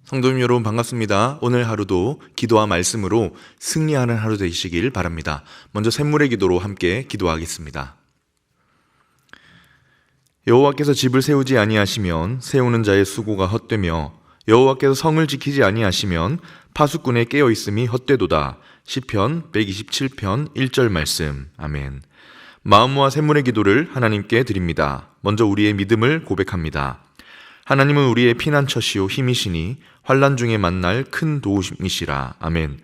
성도님 여러분 반갑습니다. 오늘 하루도 기도와 말씀으로 승리하는 하루 되시길 바랍니다. 먼저 샘물의 기도로 함께 기도하겠습니다. 여호와께서 집을 세우지 아니하시면 세우는 자의 수고가 헛되며 여호와께서 성을 지키지 아니하시면 파수꾼의 깨어 있음이 헛되도다. 시편 127편 1절 말씀. 아멘. 마음과 샘물의 기도를 하나님께 드립니다. 먼저 우리의 믿음을 고백합니다. 하나님은 우리의 피난처시요 힘이시니 환난 중에 만날 큰 도움이시라. 아멘.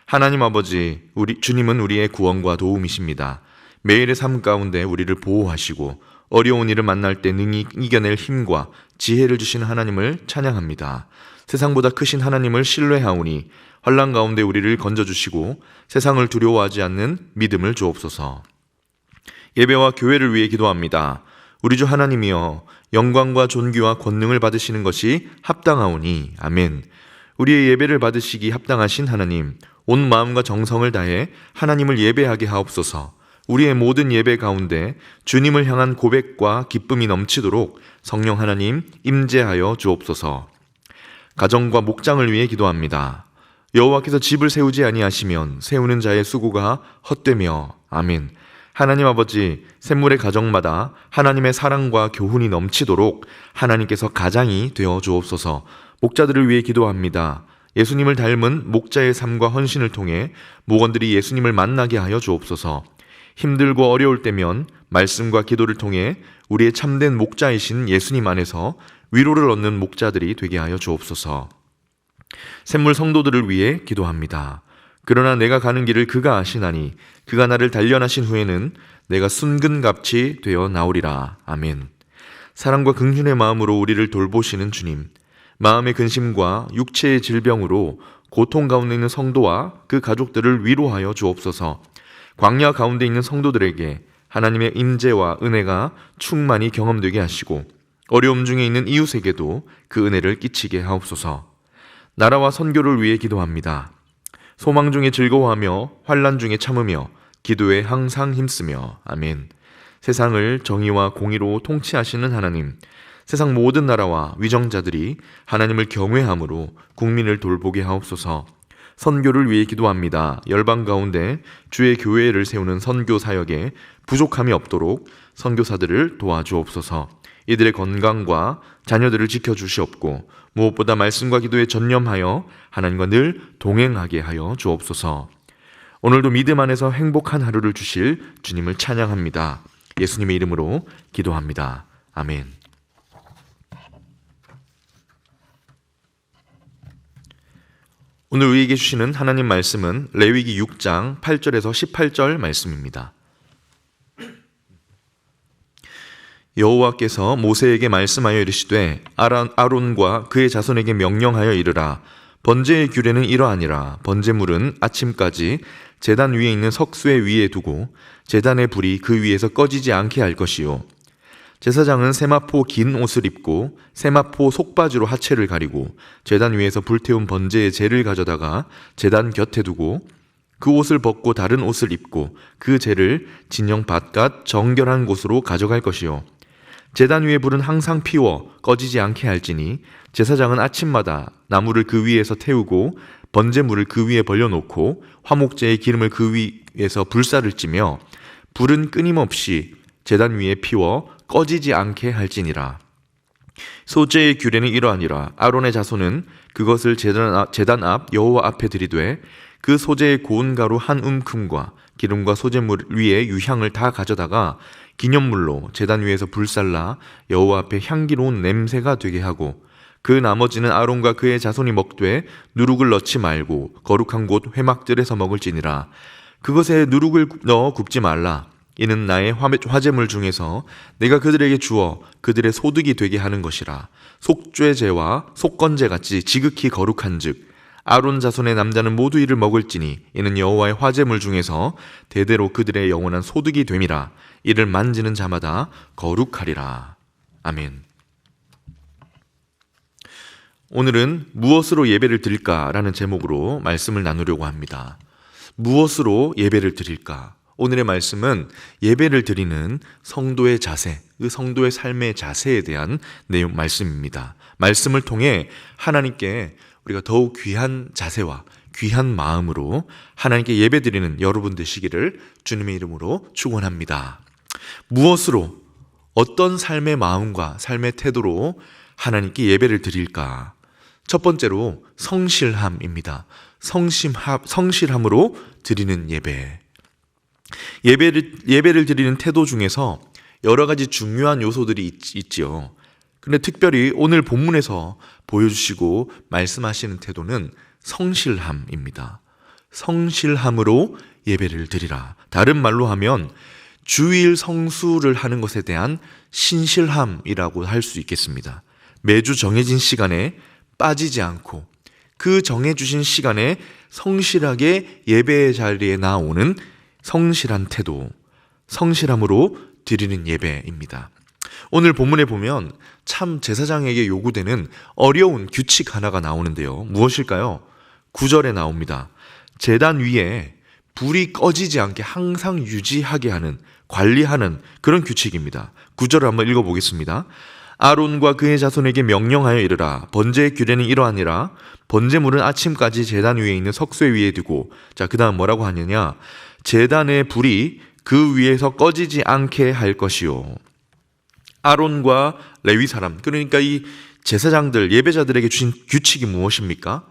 하나님 아버지, 주님은 우리의 구원과 도움이십니다. 매일의 삶 가운데 우리를 보호하시고 어려운 일을 만날 때 능히 이겨낼 힘과 지혜를 주시는 하나님을 찬양합니다. 세상보다 크신 하나님을 신뢰하오니 환난 가운데 우리를 건져주시고 세상을 두려워하지 않는 믿음을 주옵소서. 예배와 교회를 위해 기도합니다. 우리 주 하나님이여, 영광과 존귀와 권능을 받으시는 것이 합당하오니. 아멘. 우리의 예배를 받으시기 합당하신 하나님, 온 마음과 정성을 다해 하나님을 예배하게 하옵소서. 우리의 모든 예배 가운데 주님을 향한 고백과 기쁨이 넘치도록 성령 하나님 임재하여 주옵소서. 가정과 목장을 위해 기도합니다. 여호와께서 집을 세우지 아니하시면 세우는 자의 수고가 헛되며. 아멘. 하나님 아버지, 샘물의 가정마다 하나님의 사랑과 교훈이 넘치도록 하나님께서 가장이 되어 주옵소서. 목자들을 위해 기도합니다. 예수님을 닮은 목자의 삶과 헌신을 통해 목원들이 예수님을 만나게 하여 주옵소서. 힘들고 어려울 때면 말씀과 기도를 통해 우리의 참된 목자이신 예수님 안에서 위로를 얻는 목자들이 되게 하여 주옵소서. 샘물 성도들을 위해 기도합니다. 그러나 내가 가는 길을 그가 아시나니 그가 나를 단련하신 후에는 내가 순근갑치 되어 나오리라. 아멘. 사랑과 긍휼의 마음으로 우리를 돌보시는 주님, 마음의 근심과 육체의 질병으로 고통 가운데 있는 성도와 그 가족들을 위로하여 주옵소서. 광야 가운데 있는 성도들에게 하나님의 임재와 은혜가 충만히 경험되게 하시고 어려움 중에 있는 이웃에게도 그 은혜를 끼치게 하옵소서. 나라와 선교를 위해 기도합니다. 소망 중에 즐거워하며 환난 중에 참으며 기도에 항상 힘쓰며. 아멘. 세상을 정의와 공의로 통치하시는 하나님, 세상 모든 나라와 위정자들이 하나님을 경외함으로 국민을 돌보게 하옵소서. 선교를 위해 기도합니다. 열방 가운데 주의 교회를 세우는 선교 사역에 부족함이 없도록 선교사들을 도와주옵소서. 이들의 건강과 자녀들을 지켜주시옵고 무엇보다 말씀과 기도에 전념하여 하나님과 늘 동행하게 하여 주옵소서. 오늘도 믿음 안에서 행복한 하루를 주실 주님을 찬양합니다. 예수님의 이름으로 기도합니다. 아멘. 오늘 우리에게 주시는 하나님 말씀은 레위기 6장 8절에서 18절 말씀입니다. 여호와께서 모세에게 말씀하여 이르시되 아론과 그의 자손에게 명령하여 이르라. 번제의 규례는 이러하니라. 번제물은 아침까지 제단 위에 있는 석쇠 위에 두고 제단의 불이 그 위에서 꺼지지 않게 할 것이요, 제사장은 세마포 긴 옷을 입고 세마포 속바지로 하체를 가리고 제단 위에서 불태운 번제의 재를 가져다가 제단 곁에 두고 그 옷을 벗고 다른 옷을 입고 그 재를 진영 바깥 정결한 곳으로 가져갈 것이요, 제단 위의 불은 항상 피워 꺼지지 않게 할지니 제사장은 아침마다 나무를 그 위에서 태우고 번제물을 그 위에 벌려놓고 화목제의 기름을 그 위에서 불살을 찌며 불은 끊임없이 제단 위에 피워 꺼지지 않게 할지니라. 소제의 규례는 이러하니라. 아론의 자손은 그것을 제단 앞 여호와 앞에 들이되 그 소제의 고운 가루 한 움큼과 기름과 소제물 위에 유향을 다 가져다가 기념물로 제단 위에서 불살라 여호와 앞에 향기로운 냄새가 되게 하고 그 나머지는 아론과 그의 자손이 먹되 누룩을 넣지 말고 거룩한 곳 회막들에서 먹을지니라. 그것에 누룩을 넣어 굽지 말라. 이는 나의 화제물 중에서 내가 그들에게 주어 그들의 소득이 되게 하는 것이라. 속죄제와 속건제같이 지극히 거룩한즉 아론 자손의 남자는 모두 이를 먹을지니 이는 여호와의 화제물 중에서 대대로 그들의 영원한 소득이 됨이라. 이를 만지는 자마다 거룩하리라. 아멘. 오늘은 무엇으로 예배를 드릴까라는 제목으로 말씀을 나누려고 합니다. 무엇으로 예배를 드릴까? 오늘의 말씀은 예배를 드리는 성도의 자세, 그 성도의 삶의 자세에 대한 내용 말씀입니다. 말씀을 통해 하나님께 우리가 더욱 귀한 자세와 귀한 마음으로 하나님께 예배 드리는 여러분 되시기를 주님의 이름으로 축원합니다. 무엇으로, 어떤 삶의 마음과 삶의 태도로 하나님께 예배를 드릴까? 첫 번째로 성실함입니다. 성실함으로 드리는 예배. 예배를 드리는 태도 중에서 여러 가지 중요한 요소들이 있지요. 근데 특별히 오늘 본문에서 보여주시고 말씀하시는 태도는 성실함입니다. 성실함으로 예배를 드리라. 다른 말로 하면 주일 성수를 하는 것에 대한 신실함이라고 할 수 있겠습니다. 매주 정해진 시간에 빠지지 않고 그 정해주신 시간에 성실하게 예배의 자리에 나오는 성실한 태도, 성실함으로 드리는 예배입니다. 오늘 본문에 보면 참 제사장에게 요구되는 어려운 규칙 하나가 나오는데요. 무엇일까요? 9절에 나옵니다. 제단 위에 불이 꺼지지 않게 항상 유지하게 하는, 관리하는 그런 규칙입니다. 9절을 한번 읽어보겠습니다. 아론과 그의 자손에게 명령하여 이르라. 번제의 규례는 이러하니라. 번제물은 아침까지 제단 위에 있는 석쇠 위에 두고, 자, 그 다음 뭐라고 하느냐? 제단의 불이 그 위에서 꺼지지 않게 할 것이요. 아론과 레위 사람, 그러니까 이 제사장들, 예배자들에게 주신 규칙이 무엇입니까?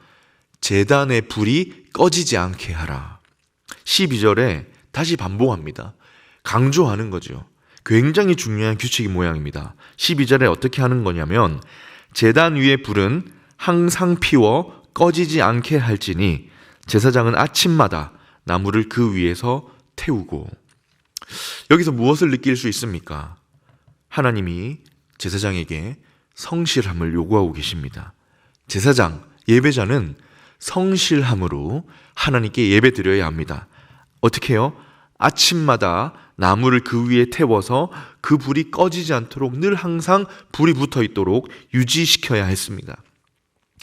제단의 불이 꺼지지 않게 하라. 12절에 다시 반복합니다. 강조하는 거죠. 굉장히 중요한 규칙이 모양입니다. 12절에 어떻게 하는 거냐면 제단 위의 불은 항상 피워 꺼지지 않게 할지니 제사장은 아침마다 나무를 그 위에서 태우고. 여기서 무엇을 느낄 수 있습니까? 하나님이 제사장에게 성실함을 요구하고 계십니다. 제사장, 예배자는 성실함으로 하나님께 예배 드려야 합니다. 어떻게 해요? 아침마다 나무를 그 위에 태워서 그 불이 꺼지지 않도록 늘 항상 불이 붙어 있도록 유지시켜야 했습니다.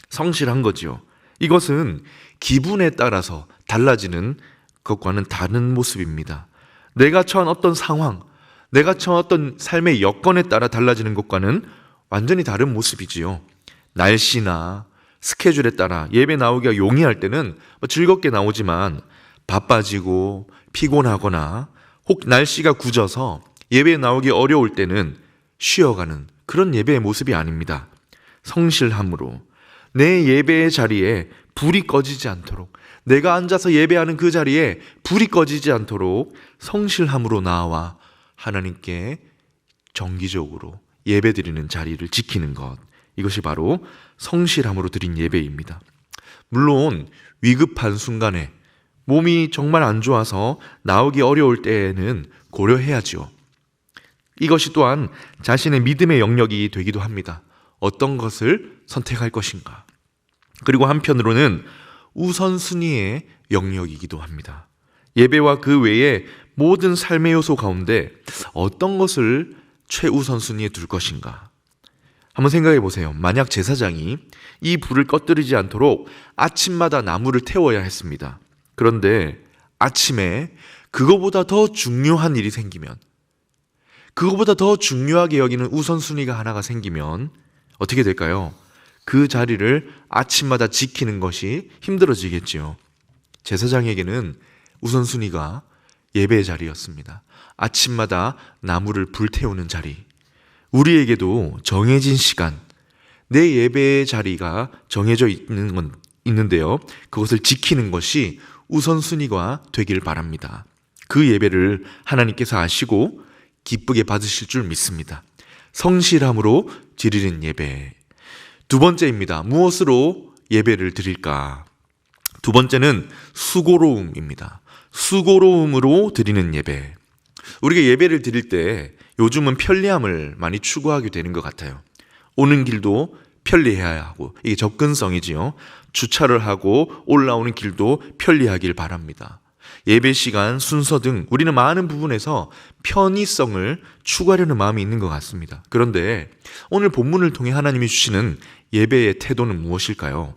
성실한 거지요. 이것은 기분에 따라서 달라지는 것과는 다른 모습입니다. 내가 처한 어떤 상황, 내가 처한 어떤 삶의 여건에 따라 달라지는 것과는 완전히 다른 모습이지요. 날씨나 스케줄에 따라 예배 나오기가 용이할 때는 즐겁게 나오지만 바빠지고 피곤하거나 혹 날씨가 굳어서 예배에 나오기 어려울 때는 쉬어가는 그런 예배의 모습이 아닙니다. 성실함으로 내 예배의 자리에 불이 꺼지지 않도록, 내가 앉아서 예배하는 그 자리에 불이 꺼지지 않도록 성실함으로 나와 하나님께 정기적으로 예배드리는 자리를 지키는 것, 이것이 바로 성실함으로 드린 예배입니다. 물론 위급한 순간에 몸이 정말 안 좋아서 나오기 어려울 때에는 고려해야죠. 이것이 또한 자신의 믿음의 영역이 되기도 합니다. 어떤 것을 선택할 것인가. 그리고 한편으로는 우선순위의 영역이기도 합니다. 예배와 그 외의 모든 삶의 요소 가운데 어떤 것을 최우선순위에 둘 것인가. 한번 생각해 보세요. 만약 제사장이 이 불을 꺼뜨리지 않도록 아침마다 나무를 태워야 했습니다. 그런데 아침에 그거보다 더 중요한 일이 생기면, 그거보다 더 중요하게 여기는 우선순위가 하나가 생기면 어떻게 될까요? 그 자리를 아침마다 지키는 것이 힘들어지겠지요. 제사장에게는 우선순위가 예배의 자리였습니다. 아침마다 나무를 불태우는 자리. 우리에게도 정해진 시간, 내 예배의 자리가 정해져 있는데요. 그것을 지키는 것이 우선순위가 되길 바랍니다. 그 예배를 하나님께서 아시고 기쁘게 받으실 줄 믿습니다. 성실함으로 드리는 예배. 두 번째입니다. 무엇으로 예배를 드릴까? 두 번째는 수고로움입니다. 수고로움으로 드리는 예배. 우리가 예배를 드릴 때 요즘은 편리함을 많이 추구하게 되는 것 같아요. 오는 길도 편리해야 하고, 이게 접근성이지요. 주차를 하고 올라오는 길도 편리하길 바랍니다. 예배 시간, 순서 등 우리는 많은 부분에서 편의성을 추구하려는 마음이 있는 것 같습니다. 그런데 오늘 본문을 통해 하나님이 주시는 예배의 태도는 무엇일까요?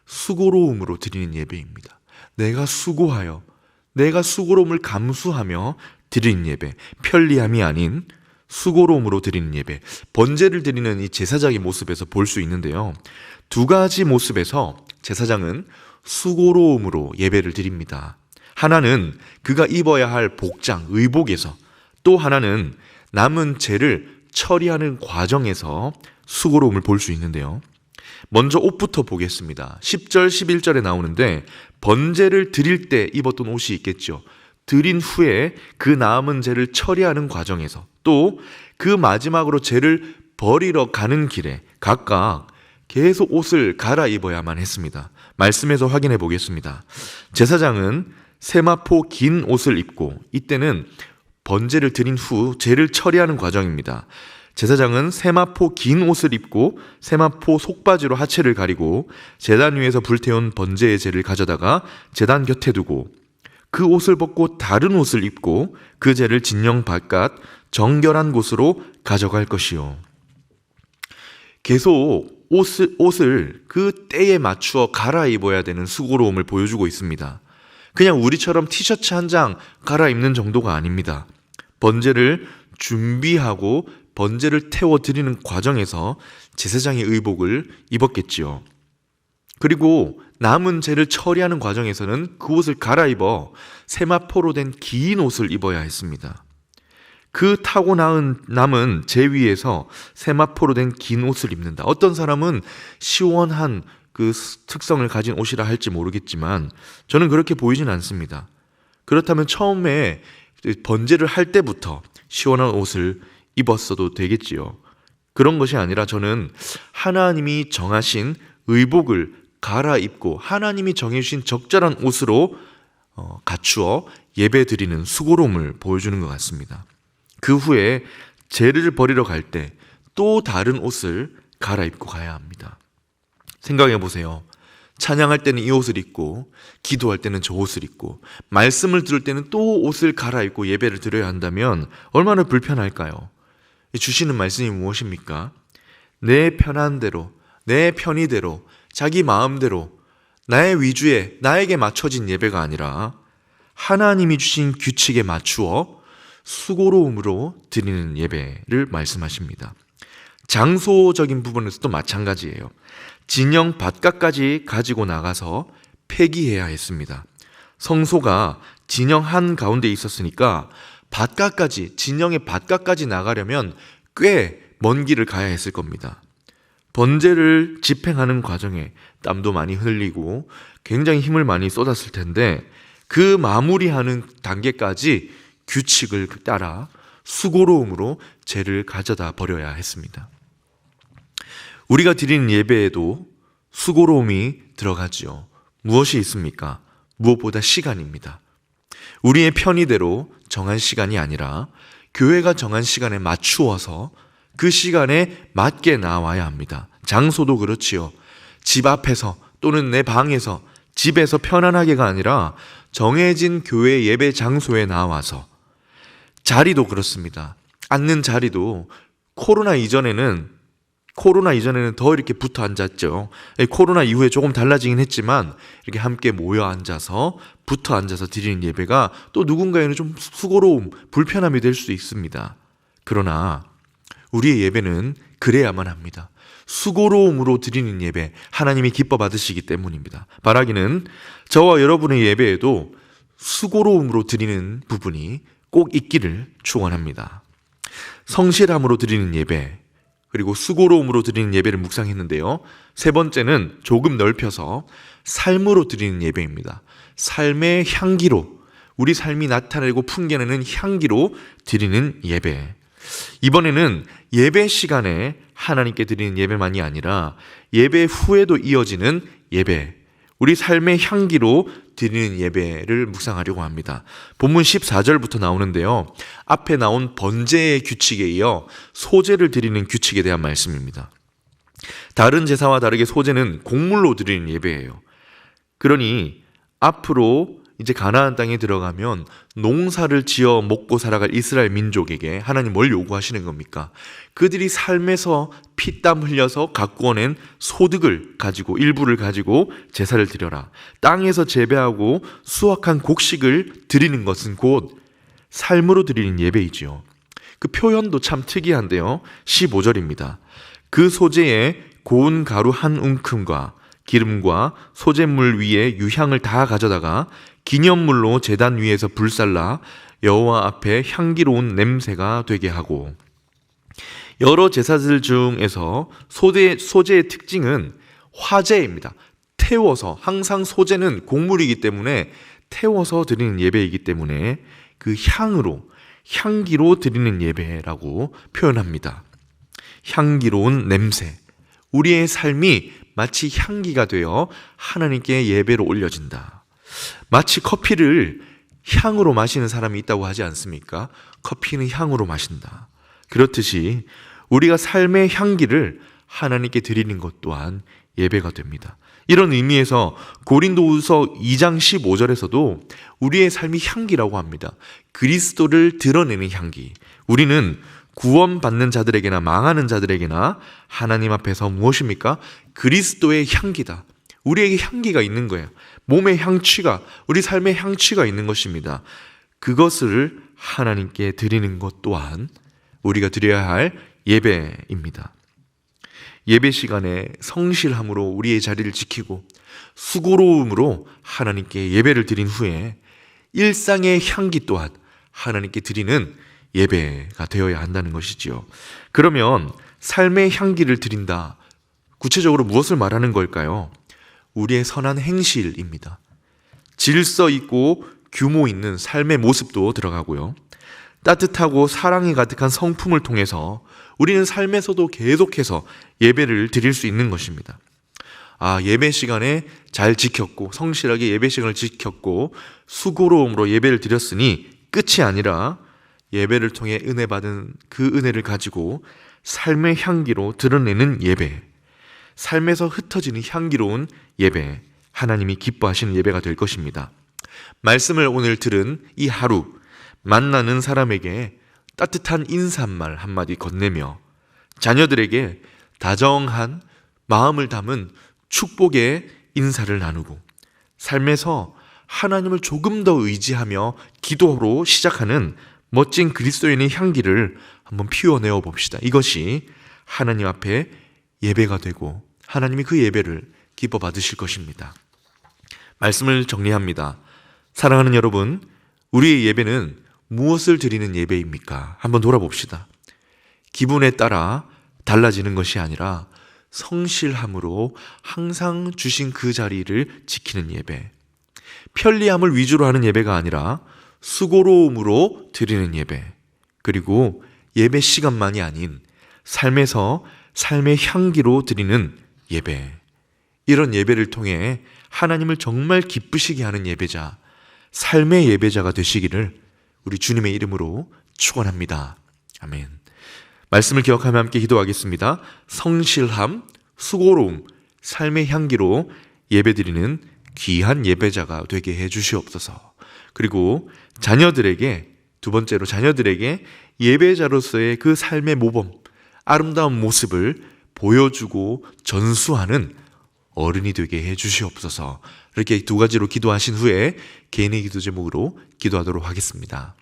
수고로움으로 드리는 예배입니다. 내가 수고하여 내가 수고로움을 감수하며 드리는 예배, 편리함이 아닌 수고로움으로 드리는 예배, 번제를 드리는 이 제사장의 모습에서 볼 수 있는데요. 두 가지 모습에서 제사장은 수고로움으로 예배를 드립니다. 하나는 그가 입어야 할 복장, 의복에서, 또 하나는 남은 죄를 처리하는 과정에서 수고로움을 볼 수 있는데요. 먼저 옷부터 보겠습니다. 10절, 11절에 나오는데 번제를 드릴 때 입었던 옷이 있겠죠. 드린 후에 그 남은 죄를 처리하는 과정에서, 또 그 마지막으로 죄를 버리러 가는 길에 각각 계속 옷을 갈아입어야만 했습니다. 말씀에서 확인해 보겠습니다. 제사장은 세마포 긴 옷을 입고, 이때는 번제를 드린 후 죄를 처리하는 과정입니다. 제사장은 세마포 긴 옷을 입고 세마포 속바지로 하체를 가리고 제단 위에서 불태운 번제의 재를 가져다가 제단 곁에 두고, 그 옷을 벗고 다른 옷을 입고 그 재를 진영 바깥 정결한 곳으로 가져갈 것이요. 계속 옷을 그 때에 맞추어 갈아입어야 되는 수고로움을 보여주고 있습니다. 그냥 우리처럼 티셔츠 한 장 갈아입는 정도가 아닙니다. 번제를 준비하고 번제를 태워드리는 과정에서 제사장의 의복을 입었겠지요. 그리고 남은 죄를 처리하는 과정에서는 그 옷을 갈아입어 세마포로 된 긴 옷을 입어야 했습니다. 그 타고 남은 죄 위에서 세마포로 된 긴 옷을 입는다. 어떤 사람은 시원한 그 특성을 가진 옷이라 할지 모르겠지만 저는 그렇게 보이진 않습니다. 그렇다면 처음에 번제를 할 때부터 시원한 옷을 입었어도 되겠지요. 그런 것이 아니라 저는 하나님이 정하신 의복을 갈아입고 하나님이 정해주신 적절한 옷으로 갖추어 예배드리는 수고로움을 보여주는 것 같습니다. 그 후에 죄를 버리러 갈 때 또 다른 옷을 갈아입고 가야 합니다. 생각해 보세요. 찬양할 때는 이 옷을 입고, 기도할 때는 저 옷을 입고, 말씀을 들을 때는 또 옷을 갈아입고 예배를 드려야 한다면 얼마나 불편할까요? 주시는 말씀이 무엇입니까? 내 편한 대로, 내 편의대로, 자기 마음대로, 나의 위주에 나에게 맞춰진 예배가 아니라 하나님이 주신 규칙에 맞추어 수고로움으로 드리는 예배를 말씀하십니다. 장소적인 부분에서도 마찬가지예요. 진영 바깥까지 가지고 나가서 폐기해야 했습니다. 성소가 진영 한 가운데 있었으니까 바깥까지, 진영의 바깥까지 나가려면 꽤 먼 길을 가야 했을 겁니다. 번제를 집행하는 과정에 땀도 많이 흘리고 굉장히 힘을 많이 쏟았을 텐데 그 마무리하는 단계까지 규칙을 따라 수고로움으로 죄를 가져다 버려야 했습니다. 우리가 드리는 예배에도 수고로움이 들어가지요. 무엇이 있습니까? 무엇보다 시간입니다. 우리의 편의대로 정한 시간이 아니라 교회가 정한 시간에 맞추어서 그 시간에 맞게 나와야 합니다. 장소도 그렇지요. 집 앞에서 또는 내 방에서, 집에서 편안하게가 아니라 정해진 교회 예배 장소에 나와서, 자리도 그렇습니다. 앉는 자리도 코로나 이전에는 더 이렇게 붙어 앉았죠. 코로나 이후에 조금 달라지긴 했지만 이렇게 함께 모여 앉아서 붙어 앉아서 드리는 예배가 또 누군가에는 좀 수고로움, 불편함이 될 수 있습니다. 그러나 우리의 예배는 그래야만 합니다. 수고로움으로 드리는 예배, 하나님이 기뻐 받으시기 때문입니다. 바라기는 저와 여러분의 예배에도 수고로움으로 드리는 부분이 꼭 있기를 축원합니다. 성실함으로 드리는 예배, 그리고 수고로움으로 드리는 예배를 묵상했는데요. 세 번째는 조금 넓혀서 삶으로 드리는 예배입니다. 삶의 향기로, 우리 삶이 나타내고 풍겨내는 향기로 드리는 예배. 이번에는 예배 시간에 하나님께 드리는 예배만이 아니라 예배 후에도 이어지는 예배, 우리 삶의 향기로 드리는 예배를 묵상하려고 합니다. 본문 14절부터 나오는데요. 앞에 나온 번제의 규칙에 이어 소제를 드리는 규칙에 대한 말씀입니다. 다른 제사와 다르게 소제는 곡물로 드리는 예배예요. 그러니 앞으로 이제 가나안 땅에 들어가면 농사를 지어 먹고 살아갈 이스라엘 민족에게 하나님 뭘 요구하시는 겁니까? 그들이 삶에서 피땀 흘려서 가꾸어낸 소득을 가지고 일부를 가지고 제사를 드려라. 땅에서 재배하고 수확한 곡식을 드리는 것은 곧 삶으로 드리는 예배이지요. 그 표현도 참 특이한데요. 15절입니다. 그 소재에 고운 가루 한 웅큼과 기름과 소재물 위에 유향을 다 가져다가 기념물로 제단 위에서 불살라 여호와 앞에 향기로운 냄새가 되게 하고, 여러 제사들 중에서 소재의 특징은 화재입니다. 태워서, 항상 소재는 곡물이기 때문에 태워서 드리는 예배이기 때문에 그 향기로 드리는 예배라고 표현합니다. 향기로운 냄새. 우리의 삶이 마치 향기가 되어 하나님께 예배로 올려진다. 마치 커피를 향으로 마시는 사람이 있다고 하지 않습니까? 커피는 향으로 마신다. 그렇듯이 우리가 삶의 향기를 하나님께 드리는 것 또한 예배가 됩니다. 이런 의미에서 고린도후서 2장 15절에서도 우리의 삶이 향기라고 합니다. 그리스도를 드러내는 향기. 우리는 구원받는 자들에게나 망하는 자들에게나 하나님 앞에서 무엇입니까? 그리스도의 향기다. 우리에게 향기가 있는 거예요. 몸의 향취가, 우리 삶의 향취가 있는 것입니다. 그것을 하나님께 드리는 것 또한 우리가 드려야 할 예배입니다. 예배 시간에 성실함으로 우리의 자리를 지키고 수고로움으로 하나님께 예배를 드린 후에 일상의 향기 또한 하나님께 드리는 예배가 되어야 한다는 것이지요. 그러면 삶의 향기를 드린다. 구체적으로 무엇을 말하는 걸까요? 우리의 선한 행실입니다. 질서 있고 규모 있는 삶의 모습도 들어가고요. 따뜻하고 사랑이 가득한 성품을 통해서 우리는 삶에서도 계속해서 예배를 드릴 수 있는 것입니다. 예배 시간에 잘 지켰고 성실하게 예배 시간을 지켰고 수고로움으로 예배를 드렸으니 끝이 아니라 예배를 통해 은혜 받은 그 은혜를 가지고 삶의 향기로 드러내는 예배, 삶에서 흩어지는 향기로운 예배, 하나님이 기뻐하시는 예배가 될 것입니다. 말씀을 오늘 들은 이 하루, 만나는 사람에게 따뜻한 인사말 한마디 건네며 자녀들에게 다정한 마음을 담은 축복의 인사를 나누고 삶에서 하나님을 조금 더 의지하며 기도로 시작하는 멋진 그리스도인의 향기를 한번 피워내어 봅시다. 이것이 하나님 앞에 예배가 되고 하나님이 그 예배를 기뻐 받으실 것입니다. 말씀을 정리합니다. 사랑하는 여러분, 우리의 예배는 무엇을 드리는 예배입니까? 한번 돌아봅시다. 기분에 따라 달라지는 것이 아니라 성실함으로 항상 주신 그 자리를 지키는 예배, 편리함을 위주로 하는 예배가 아니라 수고로움으로 드리는 예배, 그리고 예배 시간만이 아닌 삶에서 삶의 향기로 드리는 예배, 이런 예배를 통해 하나님을 정말 기쁘시게 하는 예배자, 삶의 예배자가 되시기를 우리 주님의 이름으로 축원합니다. 아멘. 말씀을 기억하며 함께 기도하겠습니다. 성실함, 수고로움, 삶의 향기로 예배드리는 귀한 예배자가 되게 해 주시옵소서. 그리고 자녀들에게, 두 번째로 자녀들에게 예배자로서의 그 삶의 모범, 아름다운 모습을 보여주고 전수하는 어른이 되게 해 주시옵소서. 이렇게 두 가지로 기도하신 후에 개인의 기도 제목으로 기도하도록 하겠습니다.